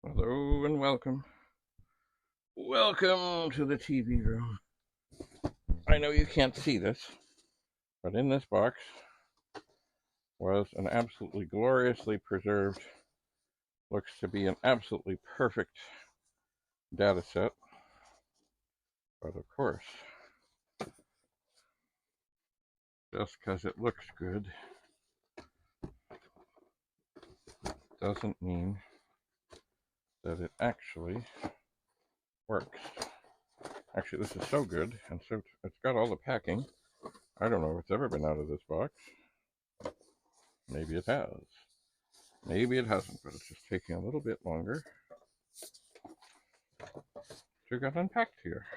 Hello and welcome. Welcome to the TV room. I know you can't see this, but in this box was an absolutely gloriously preserved, looks to be an absolutely perfect data set. But of course, just because it looks good doesn't mean that it actually works. Actually, this is so good, and so it's got all the packing. I don't know if it's ever been out of this box. Maybe it has. Maybe it hasn't, but it's just taking a little bit longer to get unpacked here.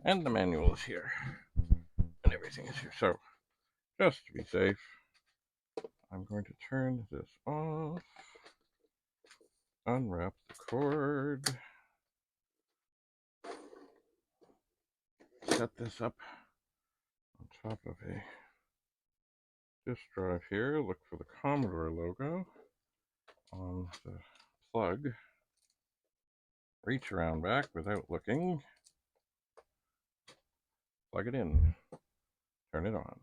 And the manual is here. And everything is here. So, just to be safe, I'm going to turn this off, unwrap the cord, set this up on top of a disk drive here, look for the Commodore logo on the plug, reach around back without looking, plug it in, turn it on,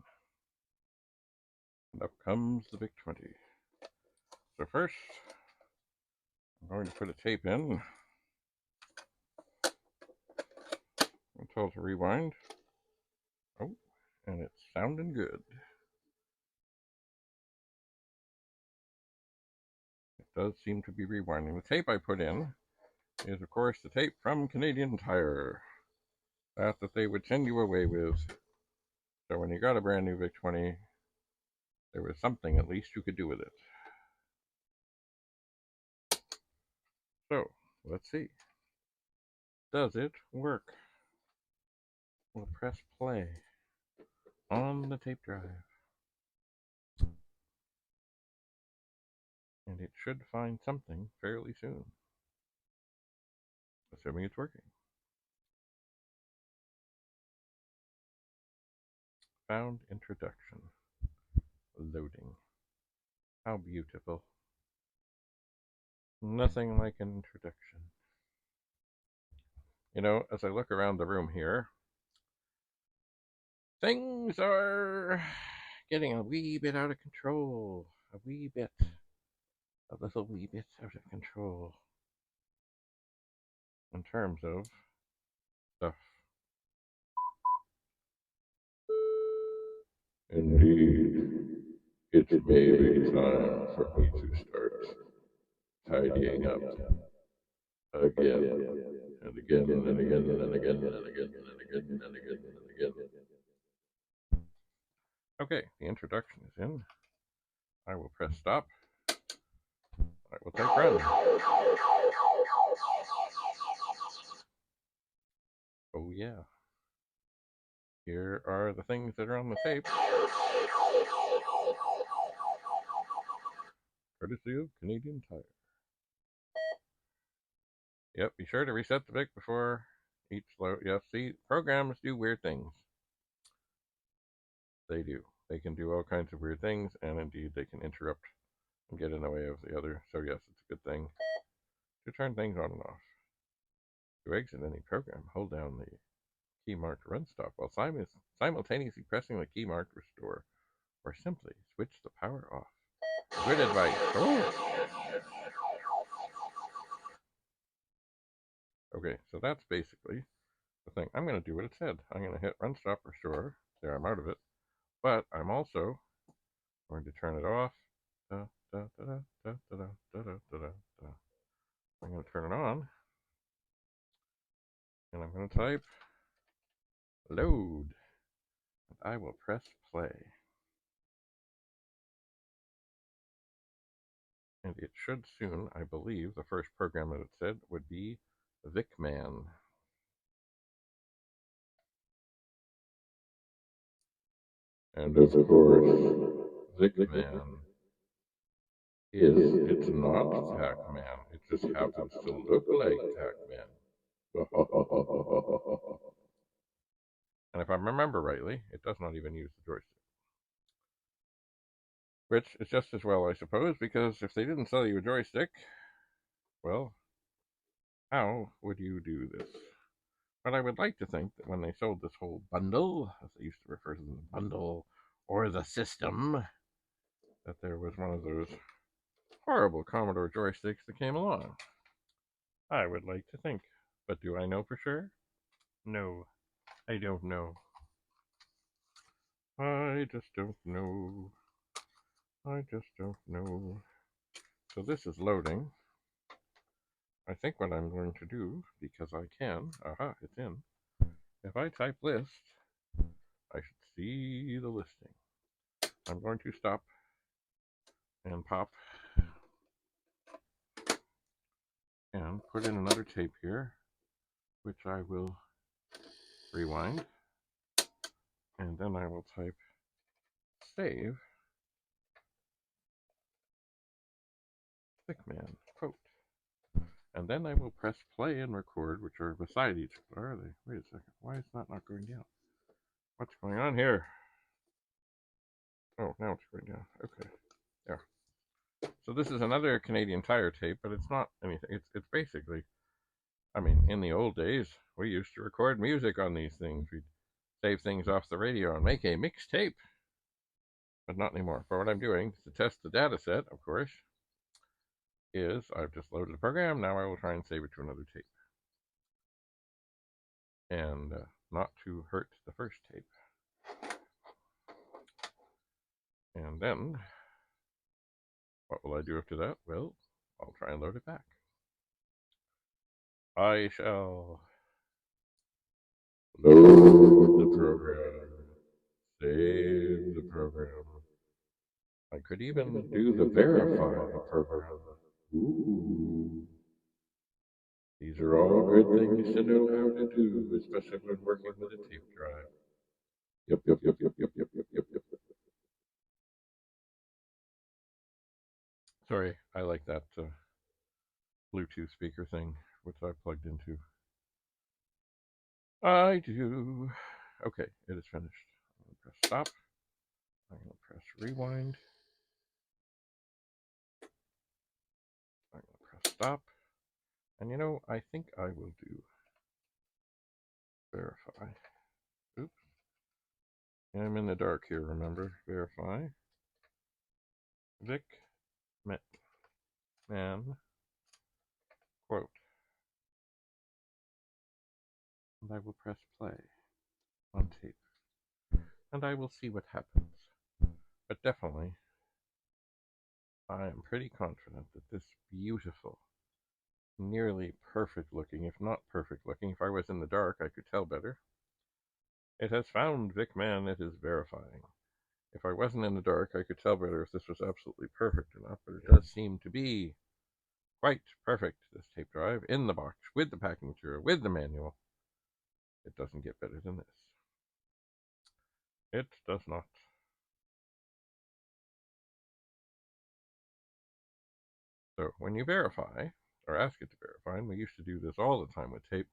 and up comes the Vic-20. So first, I'm going to put a tape in. I'm told to rewind. Oh, and it's sounding good. It does seem to be rewinding. The tape I put in is, of course, the tape from Canadian Tire. That they would send you away with. So when you got a brand new Vic-20, there was something at least you could do with it. So, let's see. Does it work? We'll press play on the tape drive. And it should find something fairly soon. Assuming it's working. Found introduction. Loading. How beautiful. Nothing like an introduction. You know, as I look around the room here, things are getting a wee bit out of control. A little wee bit out of control. In terms of stuff. Indeed, it may be time for me to start tidying up again and again and again and again and again and again and again and again. Okay, the introduction is in. I will press stop. I will take run. Oh yeah. Here are the things that are on the tape. Courtesy of Canadian Tire. Yep, be sure to reset the Vic before each load. Yes, see, programs do weird things. They do. They can do all kinds of weird things, and indeed they can interrupt and get in the way of the other. So yes, it's a good thing to turn things on and off. To exit any program, hold down the key marked run stop while simultaneously pressing the key marked restore, or simply switch the power off. Good advice. Oh. Okay, so that's basically the thing. I'm going to do what it said. I'm going to hit run stop restore. There, I'm out of it. But I'm also going to turn it off. I'm going to turn it on. And I'm going to type load. And I will press play. And it should soon, I believe, the first program that it said would be VICMAN. And of course, VICMAN it's not Pac-Man. It just happens to look like Pac-Man. And if I remember rightly, it does not even use the joystick. Which is just as well, I suppose, because if they didn't sell you a joystick, Well, how would you do this? But I would like to think that when they sold this whole bundle, as they used to refer to the bundle or the system, that there was one of those horrible Commodore joysticks that came along. I would like to think. But do I know for sure? No, I don't know. I just don't know. I just don't know. So this is loading. I think what I'm going to do, because I can, aha, it's in. If I type list, I should see the listing. I'm going to stop and pop and put in another tape here, which I will rewind, and then I will type save VICMAN quote, and then I will press play and record, which are beside each other. Are they? Wait a second. Why is that not going down? What's going on here? Oh, now it's going down. Okay, there. So this is another Canadian Tire tape, but it's not anything. It's basically, I mean, in the old days, we used to record music on these things. We'd save things off the radio and make a mixtape, but not anymore. But what I'm doing to test the data set, of course, is I've just loaded the program. Now I will try and save it to another tape, and not to hurt the first tape. And then, what will I do after that? Well, I'll try and load it back. I shall load the program, save the program. I could even do the verify the program. Ooh. These are all good things to know how to do, especially when working with a tape drive. Yep. Sorry, I like that Bluetooth speaker thing, which I plugged into. I do. Okay, it is finished. I'm going to press stop. I'm going to press rewind. I'm going to press stop. And you know, I think I will do verify. Oops. I'm in the dark here, remember? Verify. VICMAN quote. And I will press play on tape. And I will see what happens. But definitely, I am pretty confident that this beautiful, nearly perfect looking, if not perfect looking, if I was in the dark I could tell better. It has found VICMAN, it is verifying. If I wasn't in the dark I could tell better if this was absolutely perfect or not, but it does seem to be quite perfect, this tape drive, in the box, with the packing material, with the manual. It doesn't get better than this. It does not. So when you verify, or ask it to verify, and we used to do this all the time with tape,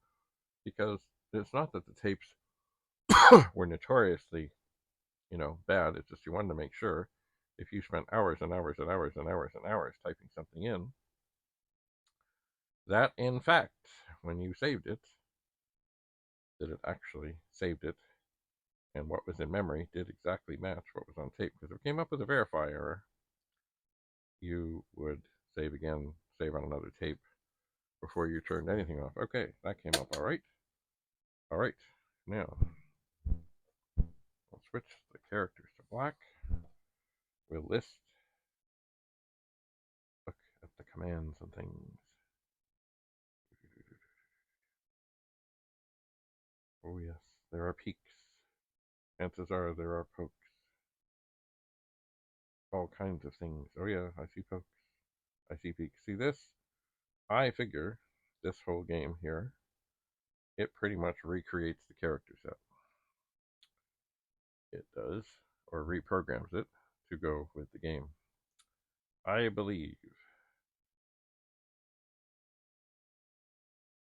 because it's not that the tapes were notoriously, bad. It's just you wanted to make sure if you spent hours and hours and hours and hours and hours typing something in, that in fact, when you saved it, that it actually saved it, and what was in memory did exactly match what was on tape. Because if it came up with a verify error, you would save again, save on another tape before you turned anything off. Okay, that came up all right. All right, now we'll switch the characters to black. We'll look at the commands and things. Oh yes, there are peaks. Chances are there are pokes. All kinds of things. Oh yeah, I see pokes. I see peaks. See this? I figure this whole game here, it pretty much recreates the character set. It does, or reprograms it to go with the game. I believe.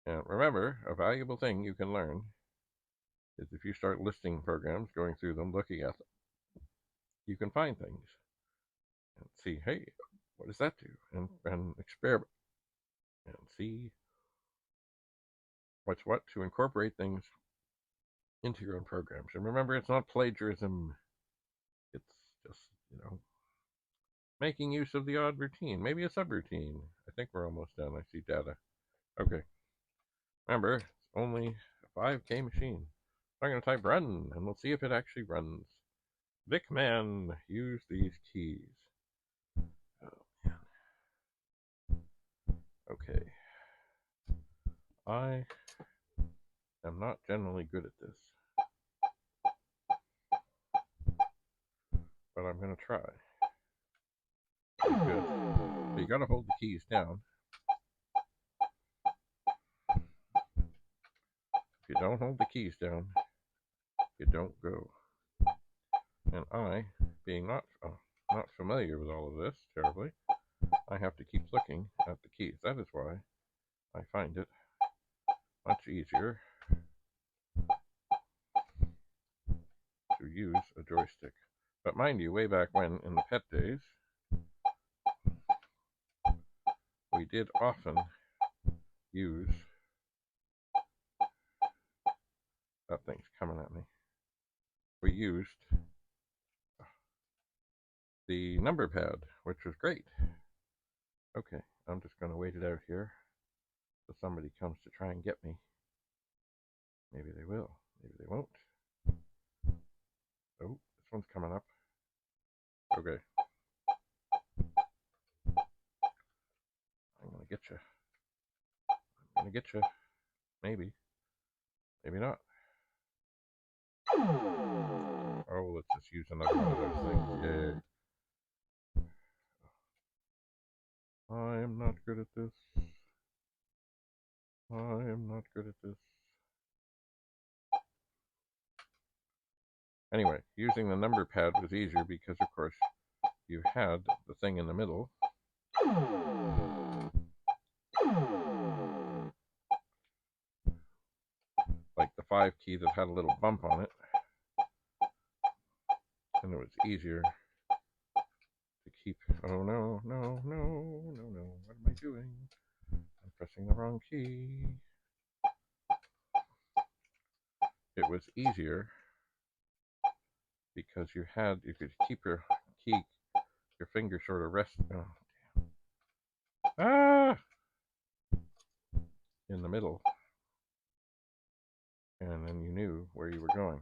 And remember, a valuable thing you can learn is if you start listing programs, going through them, looking at them, you can find things and see, hey, what does that do? And experiment and see what's what to incorporate things into your own programs. And remember, it's not plagiarism. It's just, making use of the odd routine, maybe a subroutine. I think we're almost done. I see data. Okay. Remember, it's only a 5K machine. I'm going to type run, and we'll see if it actually runs. VICMAN, use these keys. Oh, man. Okay. I am not generally good at this, but I'm going to try. Good. So you got to hold the keys down. If you don't hold the keys down, you don't go. And I, being not familiar with all of this terribly, I have to keep looking at the keys. That is why I find it much easier to use a joystick. But mind you, way back when, in the pet days, we did often use... That thing's coming at me. We used the number pad, which was great. Okay, I'm just going to wait it out here till somebody comes to try and get me. Maybe they will. Maybe they won't. Oh, this one's coming up. Okay. I'm going to get you. I'm going to get you. Maybe. Maybe not. Oh, let's just use another one of those things. Yay. I am not good at this. I am not good at this. Anyway, using the number pad was easier because, of course, you had the thing in the middle. Like the 5 key that had a little bump on it. And it was easier to keep... Oh, no, no, no, no, no. What am I doing? I'm pressing the wrong key. It was easier because you could keep your finger sort of resting. Oh, damn. In the middle. And then you knew where you were going.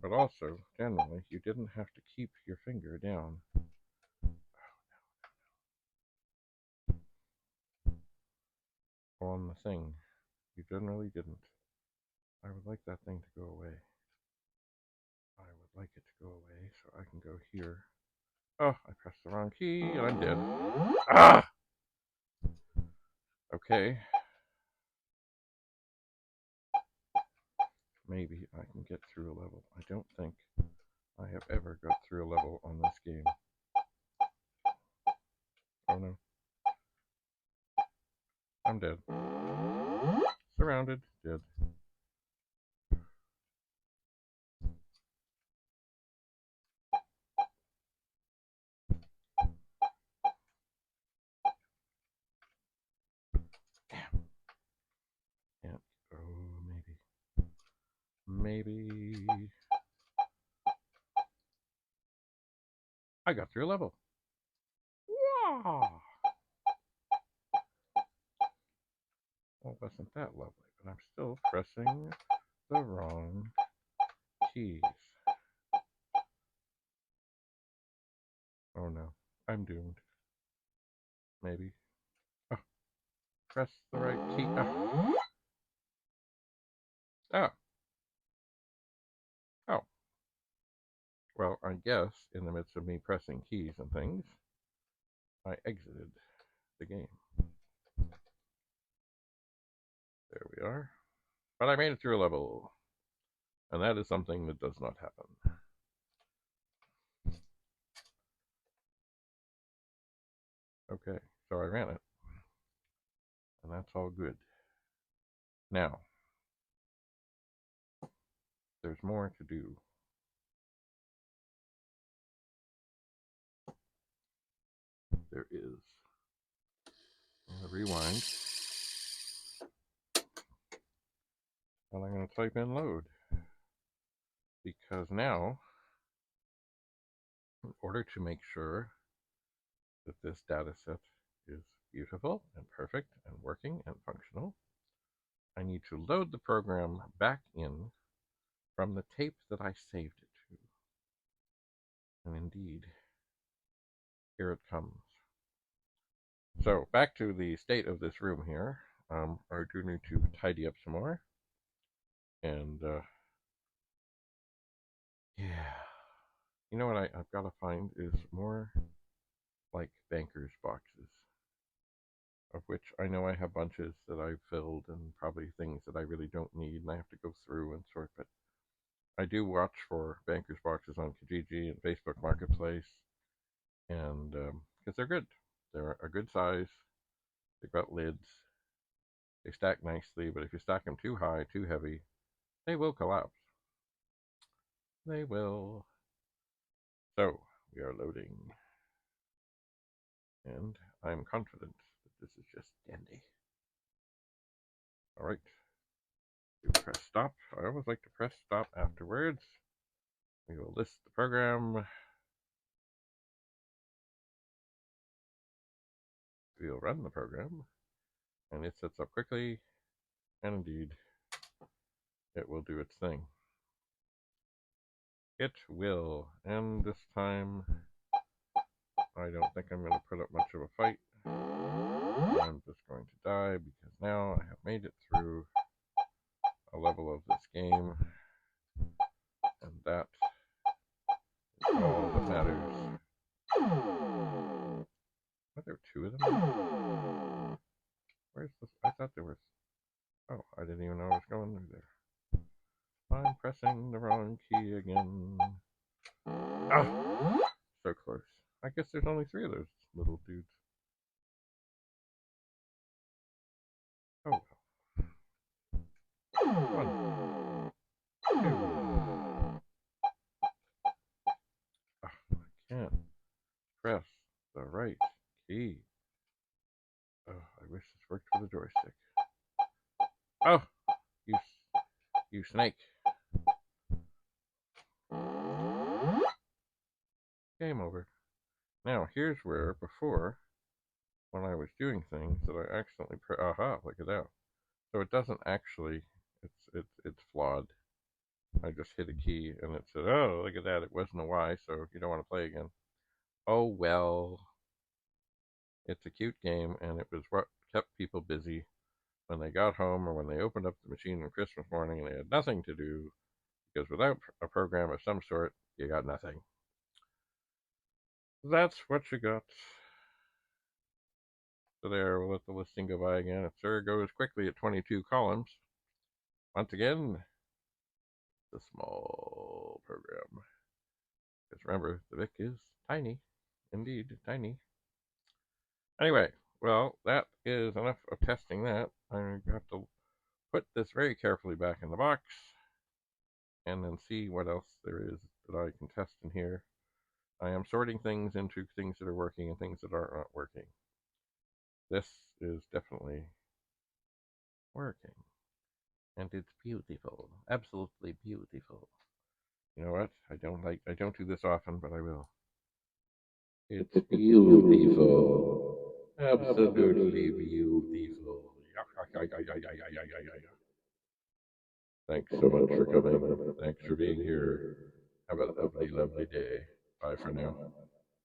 But also, generally, you didn't have to keep your finger down. On the thing. You generally didn't. I would like that thing to go away. I would like it to go away so I can go here. Oh, I pressed the wrong key and I'm dead. Ah! Okay. Maybe I can get through a level. I don't think I have ever got through a level on this game. Oh no. I'm dead. Surrounded. Dead. Damn. Yeah. Oh, maybe. Maybe. I got through a level. Wow. Well, wasn't that lovely? But I'm still pressing the wrong keys. Oh no. I'm doomed. Maybe. Oh. Press the right key. Oh. Oh. Oh. Well, I guess in the midst of me pressing keys and things, I exited the game. There we are. But I made it through a level. And that is something that does not happen. Okay, so I ran it. And that's all good. Now, there's more to do. There is. I'm going to rewind. And I'm going to type in load, because now, in order to make sure that this data set is beautiful and perfect and working and functional, I need to load the program back in from the tape that I saved it to. And indeed, here it comes. So back to the state of this room here. I do need to tidy up some more. And yeah, you know what I've got to find is more like banker's boxes, of which I know I have bunches that I've filled and probably things that I really don't need, and I have to go through and sort. But I do watch for banker's boxes on Kijiji and Facebook Marketplace, and because they're good, they're a good size. They've got lids. They stack nicely, but if you stack them too high, too heavy, they will collapse. They will. So we are loading, and I'm confident that this is just dandy. All right. We press stop. I always like to press stop afterwards. We will list the program. We'll run the program, and it sets up quickly, and indeed, it will do its thing. It will, and this time, I don't think I'm going to put up much of a fight. I'm just going to die, because now I have made it through a level of this game, and that is all that matters. Are there two of them? Where's this? I thought there was. Oh, I didn't even know I was going through there. I'm pressing the wrong key again. Ah! So close. I guess there's only 3 of those little dudes. Oh well. 1, 2. Ah, I can't press the right key. Oh, I wish this worked with a joystick. Oh, you snake. Game over. Now, here's where, before, when I was doing things, that I accidentally aha, look at that. So it doesn't actually, it's flawed. I just hit a key, and it said, oh, look at that, it wasn't a Y, so you don't want to play again. Oh, well. It's a cute game, and it was what kept people busy when they got home or when they opened up the machine on Christmas morning and they had nothing to do, because without a program of some sort, you got nothing. That's what you got. So there, we'll let the listing go by again. It sure goes quickly at 22 columns. Once again, the small program. Because remember, the Vic is tiny. Indeed, tiny. Anyway, well, that is enough of testing that. I have to put this very carefully back in the box, and then see what else there is that I can test in here. I am sorting things into things that are working and things that are not working. This is definitely working, and it's beautiful, absolutely beautiful. You know what? I don't do this often, but I will. It's beautiful, absolutely beautiful. Thanks so much for coming. Thanks for being here. Have a lovely, lovely day. Bye for now.